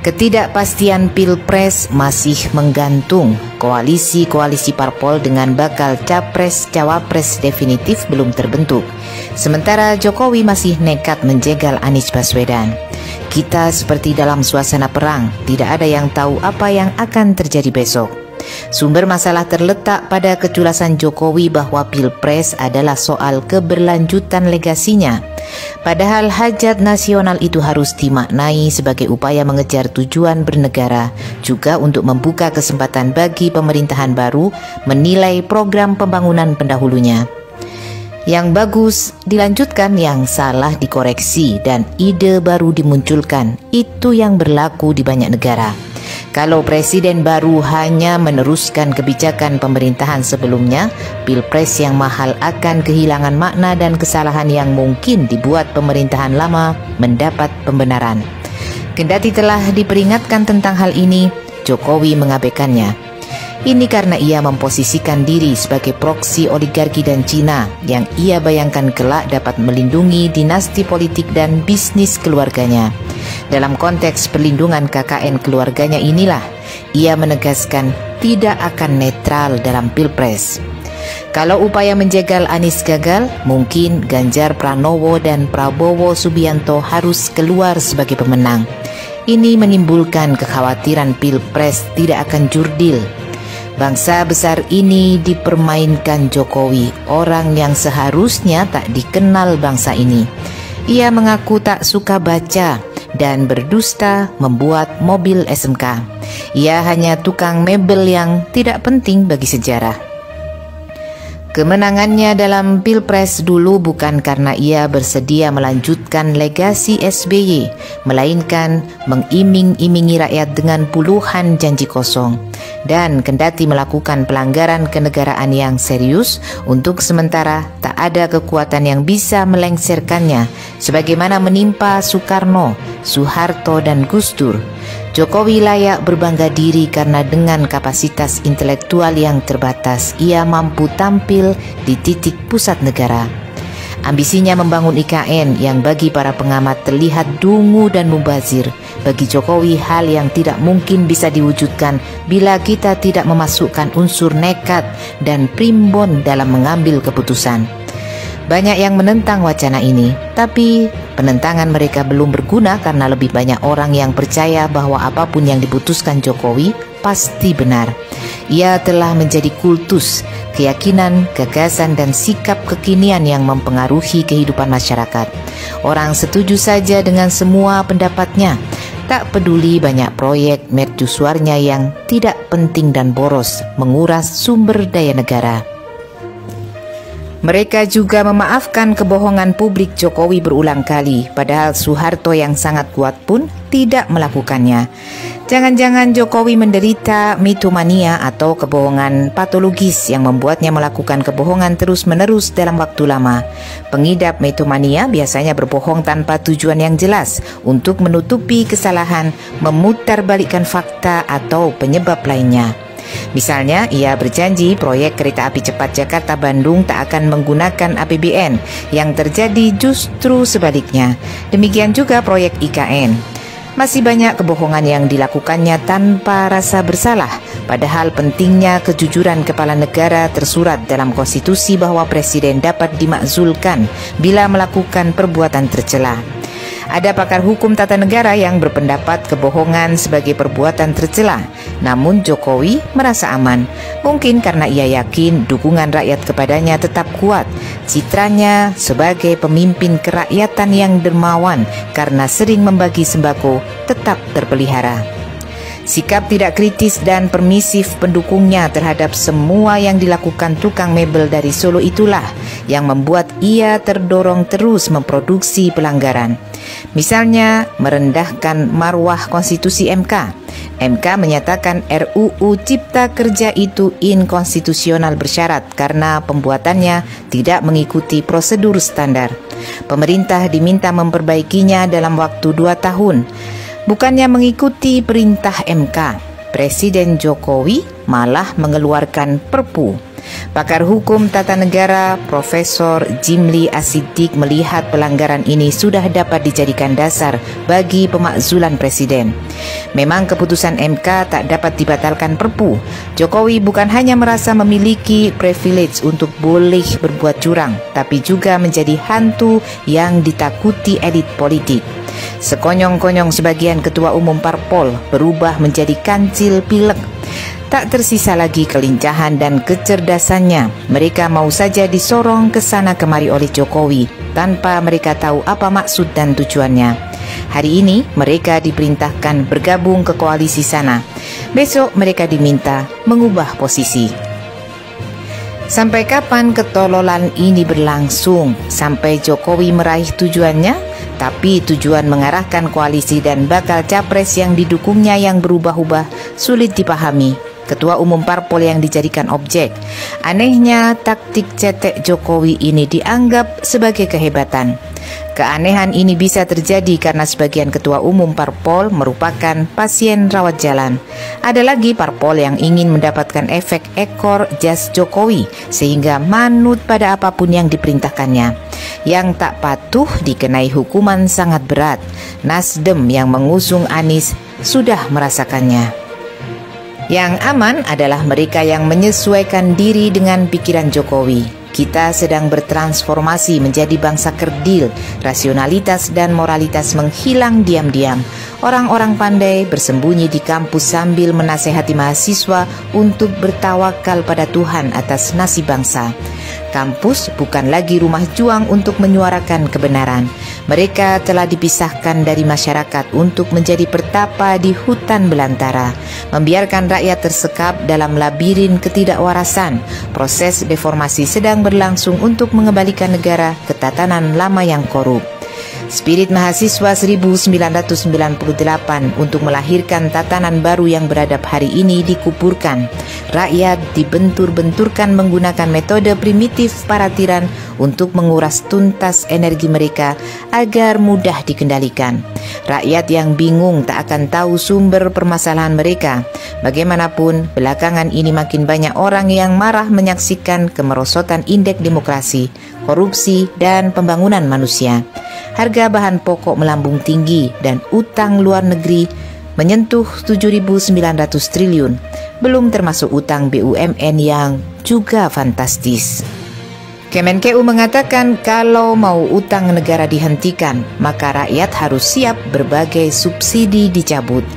Ketidakpastian Pilpres masih menggantung. Koalisi-koalisi parpol dengan bakal capres-cawapres definitif belum terbentuk. Sementara Jokowi masih nekat menjegal Anies Baswedan. Kita seperti dalam suasana perang, tidak ada yang tahu apa yang akan terjadi besok. Sumber masalah terletak pada keculasan Jokowi bahwa Pilpres adalah soal keberlanjutan legasinya. Padahal hajat nasional itu harus dimaknai sebagai upaya mengejar tujuan bernegara, juga untuk membuka kesempatan bagi pemerintahan baru menilai program pembangunan pendahulunya. Yang bagus dilanjutkan, yang salah dikoreksi, dan ide baru dimunculkan. Itu yang berlaku di banyak negara. Kalau presiden baru hanya meneruskan kebijakan pemerintahan sebelumnya, Pilpres yang mahal akan kehilangan makna dan kesalahan yang mungkin dibuat pemerintahan lama mendapat pembenaran. Kendati telah diperingatkan tentang hal ini, Jokowi mengabaikannya. Ini karena ia memposisikan diri sebagai proksi oligarki dan Cina yang ia bayangkan kelak dapat melindungi dinasti politik dan bisnis keluarganya. Dalam konteks perlindungan KKN keluarganya inilah, ia menegaskan tidak akan netral dalam Pilpres. Kalau upaya menjegal Anies gagal, mungkin Ganjar Pranowo dan Prabowo Subianto harus keluar sebagai pemenang. Ini menimbulkan kekhawatiran Pilpres tidak akan jurdil. Bangsa besar ini dipermainkan Jokowi, orang yang seharusnya tak dikenal bangsa ini. Ia mengaku tak suka baca dan berdusta membuat mobil SMK. Ia hanya tukang mebel yang tidak penting bagi sejarah. Kemenangannya dalam Pilpres dulu bukan karena ia bersedia melanjutkan legasi SBY, melainkan mengiming-imingi rakyat dengan puluhan janji kosong. Dan kendati melakukan pelanggaran kenegaraan yang serius, untuk sementara tak ada kekuatan yang bisa melengsarkannya, sebagaimana menimpa Soekarno, Soeharto, dan Gus Dur. Jokowi layak berbangga diri karena dengan kapasitas intelektual yang terbatas, ia mampu tampil di titik pusat negara. Ambisinya membangun IKN yang bagi para pengamat terlihat dungu dan mubazir. Bagi Jokowi hal yang tidak mungkin bisa diwujudkan bila kita tidak memasukkan unsur nekat dan primbon dalam mengambil keputusan. Banyak yang menentang wacana ini, tapi penentangan mereka belum berguna karena lebih banyak orang yang percaya bahwa apapun yang diputuskan Jokowi pasti benar. Ia telah menjadi kultus, keyakinan, gagasan, dan sikap kekinian yang mempengaruhi kehidupan masyarakat. Orang setuju saja dengan semua pendapatnya, tak peduli banyak proyek mercusuarnya yang tidak penting dan boros, menguras sumber daya negara. Mereka juga memaafkan kebohongan publik Jokowi berulang kali, padahal Soeharto yang sangat kuat pun tidak melakukannya. Jangan-jangan Jokowi menderita mitomania atau kebohongan patologis yang membuatnya melakukan kebohongan terus-menerus dalam waktu lama. Pengidap mitomania biasanya berbohong tanpa tujuan yang jelas untuk menutupi kesalahan, memutarbalikkan fakta atau penyebab lainnya. Misalnya, ia berjanji proyek kereta api cepat Jakarta-Bandung tak akan menggunakan APBN, yang terjadi justru sebaliknya. Demikian juga proyek IKN. Masih banyak kebohongan yang dilakukannya tanpa rasa bersalah, padahal pentingnya kejujuran kepala negara tersurat dalam konstitusi bahwa presiden dapat dimakzulkan bila melakukan perbuatan tercela. Ada pakar hukum tata negara yang berpendapat kebohongan sebagai perbuatan tercela. Namun Jokowi merasa aman. Mungkin karena ia yakin dukungan rakyat kepadanya tetap kuat. Citranya sebagai pemimpin kerakyatan yang dermawan karena sering membagi sembako tetap terpelihara. Sikap tidak kritis dan permisif pendukungnya terhadap semua yang dilakukan tukang mebel dari Solo itulah yang membuat ia terdorong terus memproduksi pelanggaran. Misalnya merendahkan marwah konstitusi MK. MK menyatakan RUU Cipta Kerja itu inkonstitusional bersyarat karena pembuatannya tidak mengikuti prosedur standar. Pemerintah diminta memperbaikinya dalam waktu 2 tahun. Bukannya mengikuti perintah MK, Presiden Jokowi malah mengeluarkan Perpu. Pakar hukum tata negara Profesor Jimli Asidik melihat pelanggaran ini sudah dapat dijadikan dasar bagi pemakzulan presiden. Memang keputusan MK tak dapat dibatalkan Perpu. Jokowi bukan hanya merasa memiliki privilege untuk boleh berbuat curang, tapi juga menjadi hantu yang ditakuti elit politik. Sekonyong-konyong sebagian ketua umum parpol berubah menjadi kancil pilek. Tak tersisa lagi kelincahan dan kecerdasannya. Mereka mau saja disorong ke sana kemari oleh Jokowi tanpa mereka tahu apa maksud dan tujuannya. Hari ini mereka diperintahkan bergabung ke koalisi sana. Besok mereka diminta mengubah posisi. Sampai kapan ketololan ini berlangsung? Sampai Jokowi meraih tujuannya? Tapi tujuan mengarahkan koalisi dan bakal capres yang didukungnya yang berubah-ubah sulit dipahami. Ketua umum parpol yang dijadikan objek. Anehnya taktik cetek Jokowi ini dianggap sebagai kehebatan. Keanehan ini bisa terjadi karena sebagian ketua umum parpol merupakan pasien rawat jalan. Ada lagi parpol yang ingin mendapatkan efek ekor jas Jokowi sehingga manut pada apapun yang diperintahkannya. Yang tak patuh dikenai hukuman sangat berat. Nasdem yang mengusung Anies sudah merasakannya. Yang aman adalah mereka yang menyesuaikan diri dengan pikiran Jokowi. Kita sedang bertransformasi menjadi bangsa kerdil, rasionalitas dan moralitas menghilang diam-diam. Orang-orang pandai bersembunyi di kampus sambil menasehati mahasiswa untuk bertawakal pada Tuhan atas nasib bangsa. Kampus bukan lagi rumah juang untuk menyuarakan kebenaran. Mereka telah dipisahkan dari masyarakat untuk menjadi pertapa di hutan belantara, membiarkan rakyat tersekap dalam labirin ketidakwarasan. Proses deformasi sedang berlangsung untuk mengembalikan negara ke tatanan lama yang korup. Spirit mahasiswa 1998 untuk melahirkan tatanan baru yang beradab hari ini dikuburkan. Rakyat dibentur-benturkan menggunakan metode primitif para tiran untuk menguras tuntas energi mereka agar mudah dikendalikan. Rakyat yang bingung tak akan tahu sumber permasalahan mereka. Bagaimanapun, belakangan ini makin banyak orang yang marah menyaksikan kemerosotan indeks demokrasi, korupsi, dan pembangunan manusia. Harga bahan pokok melambung tinggi dan utang luar negeri menyentuh 7.900 triliun, belum termasuk utang BUMN yang juga fantastis. Kemenkeu mengatakan kalau mau utang negara dihentikan, maka rakyat harus siap berbagai subsidi dicabut.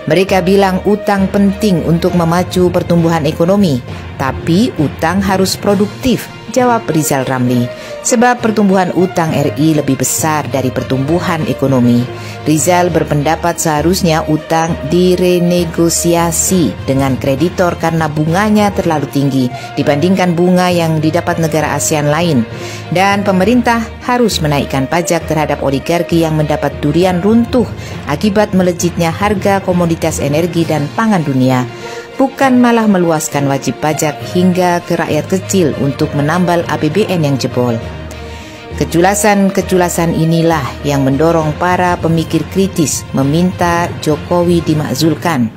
Mereka bilang utang penting untuk memacu pertumbuhan ekonomi, tapi utang harus produktif, jawab Rizal Ramli. Sebab pertumbuhan utang RI lebih besar dari pertumbuhan ekonomi. Rizal berpendapat seharusnya utang direnegosiasi dengan kreditor karena bunganya terlalu tinggi dibandingkan bunga yang didapat negara ASEAN lain. Dan pemerintah harus menaikkan pajak terhadap oligarki yang mendapat durian runtuh akibat melejitnya harga komoditas energi dan pangan dunia. Bukan malah meluaskan wajib pajak hingga ke rakyat kecil untuk menambal APBN yang jebol. Kejulasan-kejulasan inilah yang mendorong para pemikir kritis meminta Jokowi dimakzulkan.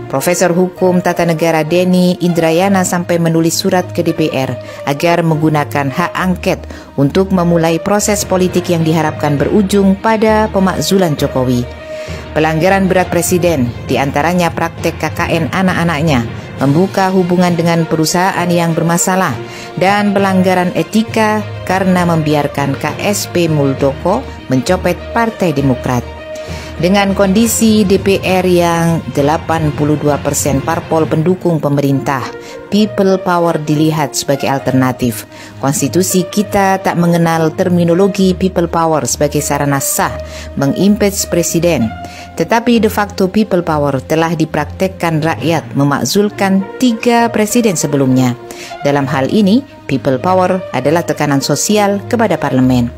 Profesor Hukum Tata Negara Denny Indrayana sampai menulis surat ke DPR agar menggunakan hak angket untuk memulai proses politik yang diharapkan berujung pada pemakzulan Jokowi. Pelanggaran berat Presiden, diantaranya praktek KKN anak-anaknya, membuka hubungan dengan perusahaan yang bermasalah, dan pelanggaran etika karena membiarkan KSP Muldoko mencopet Partai Demokrat. Dengan kondisi DPR yang 82% parpol pendukung pemerintah, people power dilihat sebagai alternatif. Konstitusi kita tak mengenal terminologi people power sebagai sarana sah mengimpeach presiden. Tetapi de facto people power telah dipraktekkan rakyat memakzulkan 3 presiden sebelumnya. Dalam hal ini, people power adalah tekanan sosial kepada parlemen.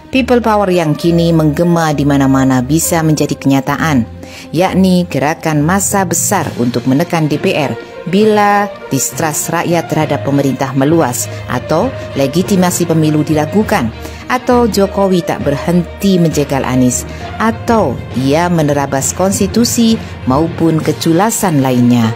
People power yang kini menggema di mana-mana bisa menjadi kenyataan, yakni gerakan massa besar untuk menekan DPR bila distrust rakyat terhadap pemerintah meluas atau legitimasi pemilu dilakukan, atau Jokowi tak berhenti menjegal Anies, atau ia menerabas konstitusi maupun keculasan lainnya.